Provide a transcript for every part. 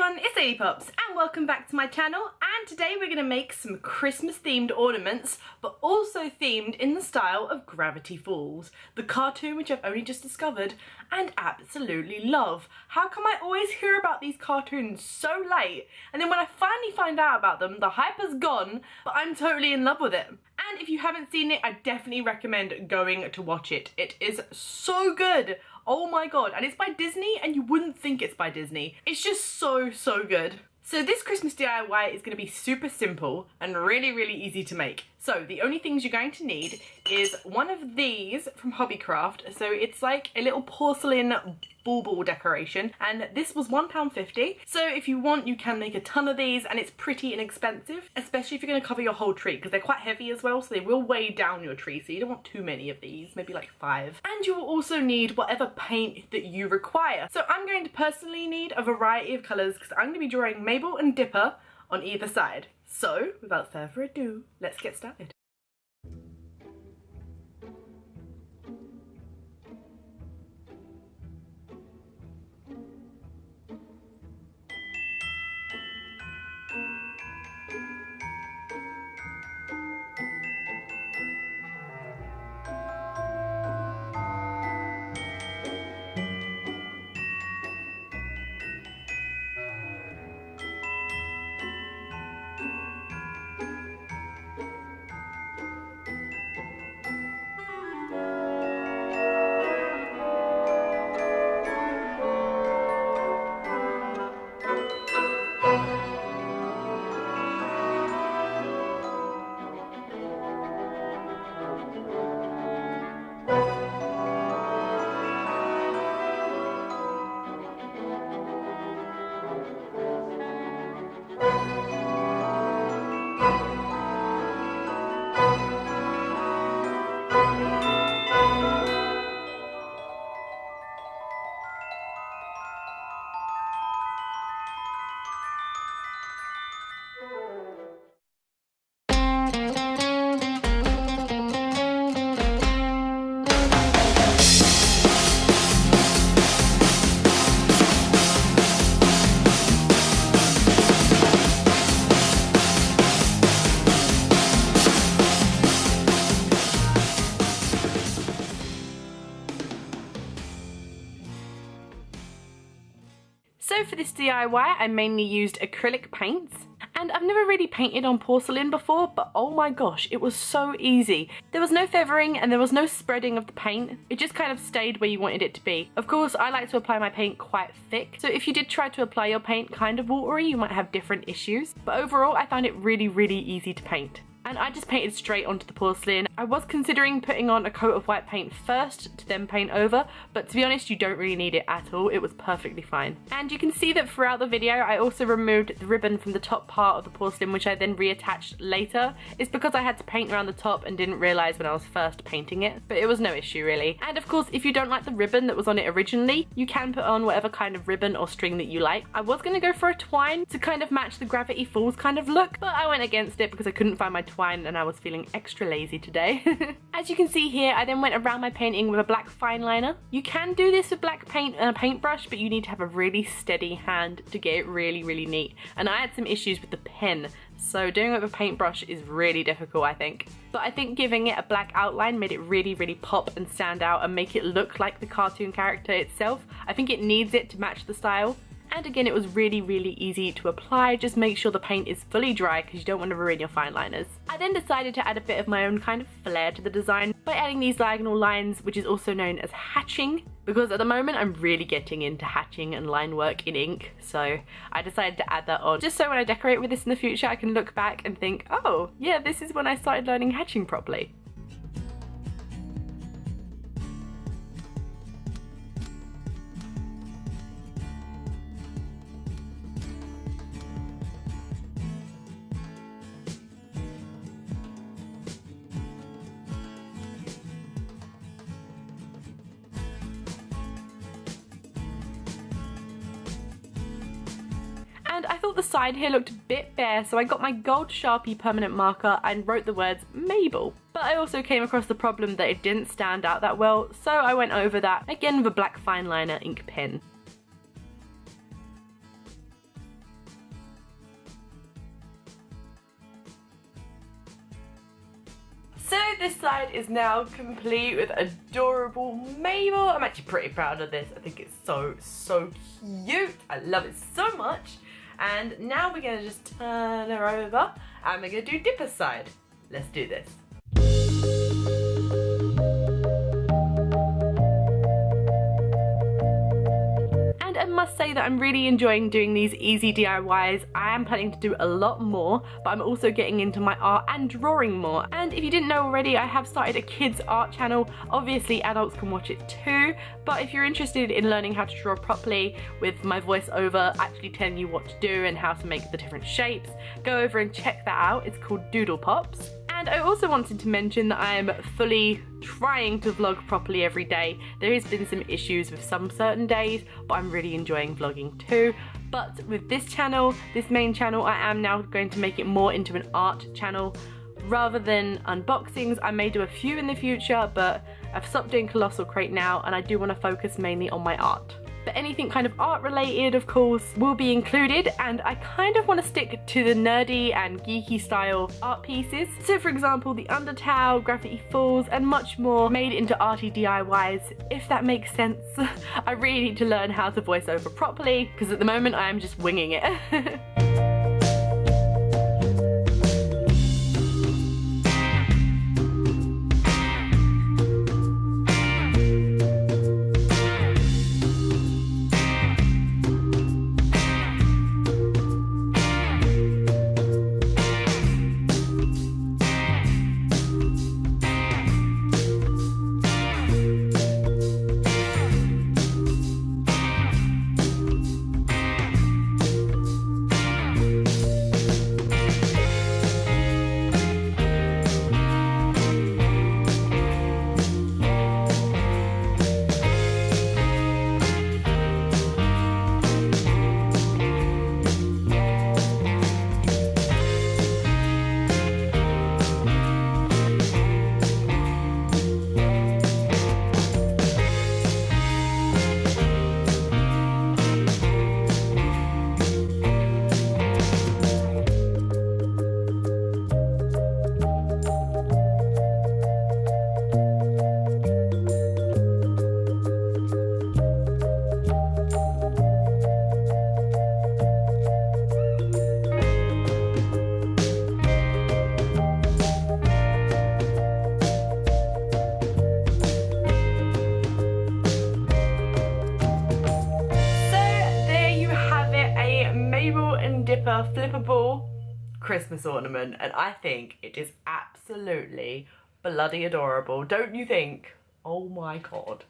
everyone, it's Lady Pops and welcome back to my channel, and today we're going to make some Christmas themed ornaments, but also themed in the style of Gravity Falls, the cartoon which I've only just discovered and absolutely love. How come I always hear about these cartoons so late, and then when I finally find out about them, the hype is gone, but I'm totally in love with it. And if you haven't seen it, I definitely recommend going to watch it. It is so good. Oh my god, and it's by Disney, and you wouldn't think it's by Disney. It's just so good. So this Christmas DIY is going to be super simple and really easy to make. So the only things you're going to need is one of these from Hobbycraft. So it's like a little porcelain bauble decoration, and this was £1.50. So if you want, you can make a ton of these, and it's pretty inexpensive, especially if you're going to cover your whole tree, because they're quite heavy as well, so they will weigh down your tree, so you don't want too many of these, maybe like 5. And you will also need whatever paint that you require. So I'm going to personally need a variety of colours, because I'm going to be drawing Mabel and Dipper on either side. So without further ado, let's get started. So for this DIY, I mainly used acrylic paints, and I've never really painted on porcelain before, but oh my gosh, it was so easy. There was no feathering and there was no spreading of the paint. It just kind of stayed where you wanted it to be. Of course, I like to apply my paint quite thick, so if you did try to apply your paint kind of watery, you might have different issues. But overall, I found it really easy to paint. And I just painted straight onto the porcelain. I was considering putting on a coat of white paint first to then paint over, but to be honest, you don't really need it at all. It was perfectly fine. And you can see that throughout the video, I also removed the ribbon from the top part of the porcelain, which I then reattached later. It's because I had to paint around the top and didn't realise when I was first painting it, but it was no issue really. And of course, if you don't like the ribbon that was on it originally, you can put on whatever kind of ribbon or string that you like. I was going to go for a twine to kind of match the Gravity Falls kind of look, but I went against it because I couldn't find my twine and I was feeling extra lazy today. As you can see here, I then went around my painting with a black fine liner. You can do this with black paint and a paintbrush, but you need to have a really steady hand to get it really neat. And I had some issues with the pen, so doing it with a paintbrush is really difficult, I think. But I think giving it a black outline made it really pop and stand out and make it look like the cartoon character itself. I think it needs it to match the style. And again, it was really easy to apply. Just make sure the paint is fully dry because you don't want to ruin your fine liners. I then decided to add a bit of my own kind of flair to the design by adding these diagonal lines, which is also known as hatching, because at the moment I'm really getting into hatching and line work in ink. So I decided to add that on, just so when I decorate with this in the future, I can look back and think, oh yeah, this is when I started learning hatching properly. And I thought the side here looked a bit bare, so I got my gold Sharpie permanent marker and wrote the words Mabel. But I also came across the problem that it didn't stand out that well, so I went over that again with a black fine liner ink pen. this side is now complete with adorable Mabel. I'm actually pretty proud of this. I think it's so cute. I love it so much. And now we're gonna just turn her over and we're gonna do Dipper's side. Let's do this. I must say that I'm really enjoying doing these easy DIYs. I am planning to do a lot more, but I'm also getting into my art and drawing more. And if you didn't know already, I have started a kids art channel. Obviously adults can watch it too, but if you're interested in learning how to draw properly with my voiceover actually telling you what to do and how to make the different shapes, go over and check that out. It's called Doodle Pops. And I also wanted to mention that I am fully trying to vlog properly every day. There has been some issues with some certain days, but I'm really enjoying vlogging too. But with this channel, this main channel, I am now going to make it more into an art channel. Rather than unboxings, I may do a few in the future, but I've stopped doing Colossal Crate now and I do want to focus mainly on my art. But anything kind of art related, of course, will be included, and I kind of want to stick to the nerdy and geeky style art pieces. So for example, the Undertale, Gravity Falls, and much more made into arty DIYs, if that makes sense. I really need to learn how to voice over properly, because at the moment I am just winging it. Flippable Christmas ornament, and I think it is absolutely bloody adorable, don't you think? Oh my god,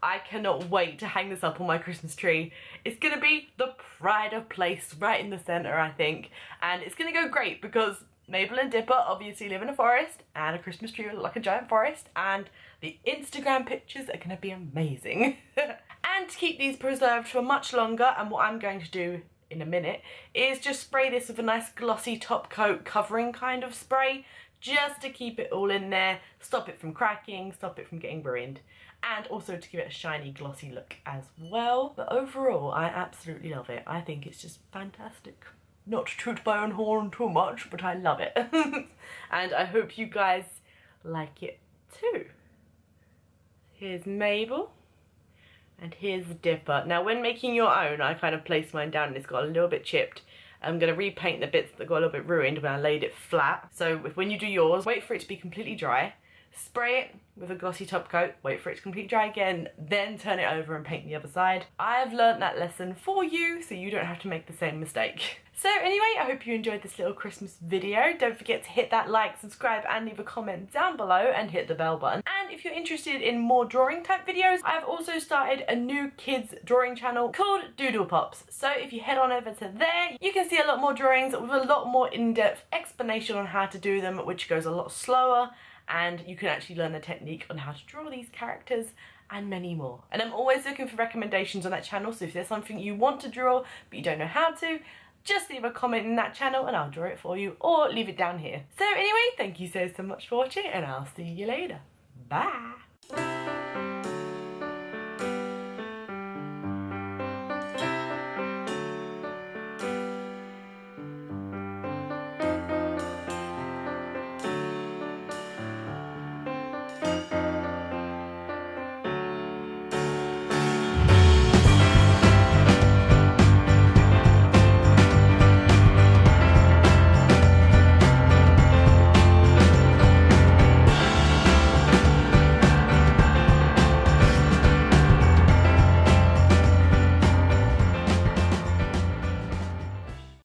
I cannot wait to hang this up on my Christmas tree. It's gonna be the pride of place right in the center, I think, and it's gonna go great because Mabel and Dipper obviously live in a forest, and a Christmas tree will look like a giant forest, and the Instagram pictures are gonna be amazing. And to keep these preserved for much longer, and what I'm going to do in a minute is just spray this with a nice glossy top coat covering kind of spray, just to keep it all in there, stop it from cracking, stop it from getting ruined, and also to give it a shiny glossy look as well. But overall I absolutely love it. I think it's just fantastic. Not to toot my own horn too much, but I love it. And I hope you guys like it too. Here's Mabel. And here's Dipper. Now when making your own, I kind of placed mine down and it's got a little bit chipped. I'm going to repaint the bits that got a little bit ruined when I laid it flat. So when you do yours, wait for it to be completely dry. Spray it with a glossy top coat, wait for it to completely dry again, then turn it over and paint the other side. I have learnt that lesson for you, so you don't have to make the same mistake. So anyway, I hope you enjoyed this little Christmas video. Don't forget to hit that like, subscribe, and leave a comment down below, and hit the bell button. And if you're interested in more drawing type videos, I've also started a new kids drawing channel called Doodle Pops. So if you head on over to there, you can see a lot more drawings with a lot more in-depth explanation on how to do them, which goes a lot slower, and you can actually learn the technique on how to draw these characters and many more. And I'm always looking for recommendations on that channel, so if there's something you want to draw but you don't know how to, just leave a comment in that channel and I'll draw it for you, or leave it down here. So anyway, thank you so much for watching, and I'll see you later. Bye!